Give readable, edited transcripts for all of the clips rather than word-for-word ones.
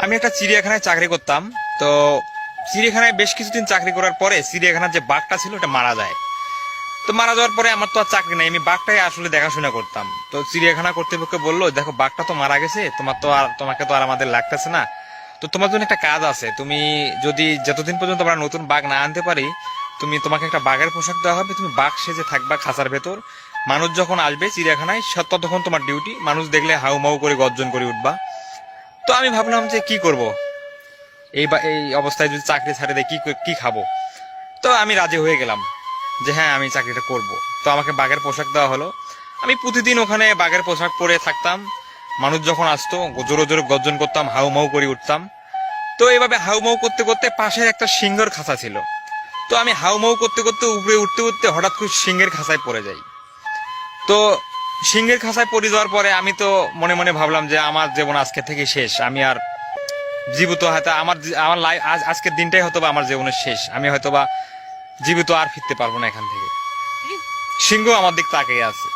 আমি একটা চিড়িয়াখানায় চাকরি করতাম। তো চিড়িয়াখানায় বেশ কিছুদিন চাকরি করার পরে চিড়িয়াখানার যে বাঘটা ছিল ওটা মারা যায়। তো মারা যাওয়ার পরে আমার তো আর চাকরি নাই, আমি বাঘটাই আসলে দেখাশোনা করতাম। তো চিড়িয়াখানা কর্তৃপক্ষ বললো, দেখো বাঘটা তো মারা গেছে, তোমাকে তো আর আমাদের লাগতেছে না। তো তোমার জন্য একটা কাজ আছে, তুমি যদি যতদিন পর্যন্ত আমরা নতুন বাঘ না আনতে পারি, তোমাকে একটা বাঘের পোশাক দেওয়া হবে, তুমি বাঘ সেজে থাকবা খাঁচার ভেতর। মানুষ যখন আসবে চিড়িয়াখানায় ততক্ষণ তোমার ডিউটি, মানুষ দেখলে হাউ মাউ করে গর্জন করে উঠবা। তো আমি ভাবলাম যে কি করব, এই অবস্থায় যদি চাকরি ছাড়ে দেয় কি কি খাবো। তো আমি রাজি হয়ে গেলাম যে হ্যাঁ আমি চাকরিটা করব। তো আমাকে বাঘের পোশাক দেওয়া হলো। আমি প্রতিদিন ওখানে বাঘের পোশাক পরে থাকতাম। মানুষ যখন আসতো জোরে জোরে গর্জন করতাম, হাউ মাউ করে উঠতাম। তো এইভাবে হাউ মাউ করতে করতে পাশে একটা সিংহের খাঁচা ছিল। তো আমি হাউ মাউ করতে করতে উপরে উঠতে উঠতে হঠাৎ করে সিংহের খাঁচায় পড়ে যাই। তো সিংহের খাঁচায় পড়ে যাওয়ার পরে আমি তো মনে মনে ভাবলাম যে আমার জীবন আজকে থেকে শেষ, আমি আর জীবিত হয়তো আমার লাইফ আজকের দিনটাই হয়তো বা আমার জীবনের শেষ, আমি হয়তো বা জীবিত আর ফিরতে পারবো না এখান থেকে। সিংহ আমার দিক তাকিয়ে আছে।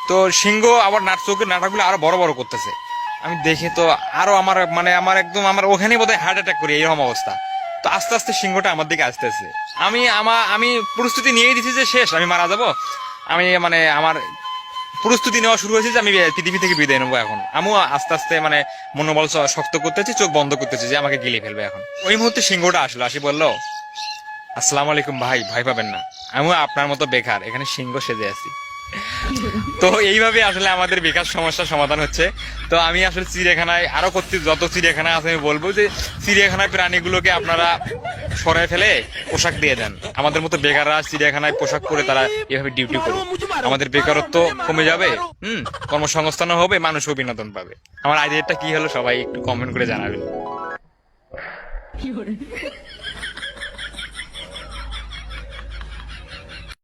তো সিংহ আবার চোখের নাটাগুলো আরো বড় বড় করতেছে। আমি দেখে তো আরো আমার ওখানেই বোধহয় হার্ট অ্যাটাক করি, এরকম অবস্থা। তো আস্তে আস্তে সিংহটা আমার দিকে আসতেছে। আমি প্রস্তুতি নিয়েই দিচ্ছি যে শেষ, আমি মারা যাব। আমার প্রস্তুতি নেওয়া শুরু হয়েছে যে আমি পৃথিবী থেকে বিদায় নেবো। এখন আমিও আস্তে আস্তে মনোবল শক্ত করতেছি, চোখ বন্ধ করতেছি যে আমাকে গিলে ফেলবে এখন। ওই মুহূর্তে সিংহটা আসলো, আসি বললো, আসসালামু আলাইকুম ভাই, ভয় পাবেন না, আমিও আপনার মতো বেকার এখানে সিংহ সেজে আছি। তো এইভাবে আসলে আমাদের বেকার সমস্যার সমাধান হচ্ছে। তো আমি আসলে চিড়িয়াখানায় আরো যত চিড়িয়াখানা আছে আমি বলবো যে চিড়িয়াখানায় প্রাণীগুলোকে আপনারা সরাই ফেলে পোশাক দিয়ে দেন। আমাদের মতো বেকাররা চিড়িয়াখানায় পোশাক পরে তারা এভাবে ডিউটি করে, আমাদের বেকারত্ব কমে যাবে, কর্মসংস্থানও হবে, মানুষও বিনোদন পাবে। আমার আইডিয়াটা কি হলো সবাই একটু কমেন্ট করে জানাবেন।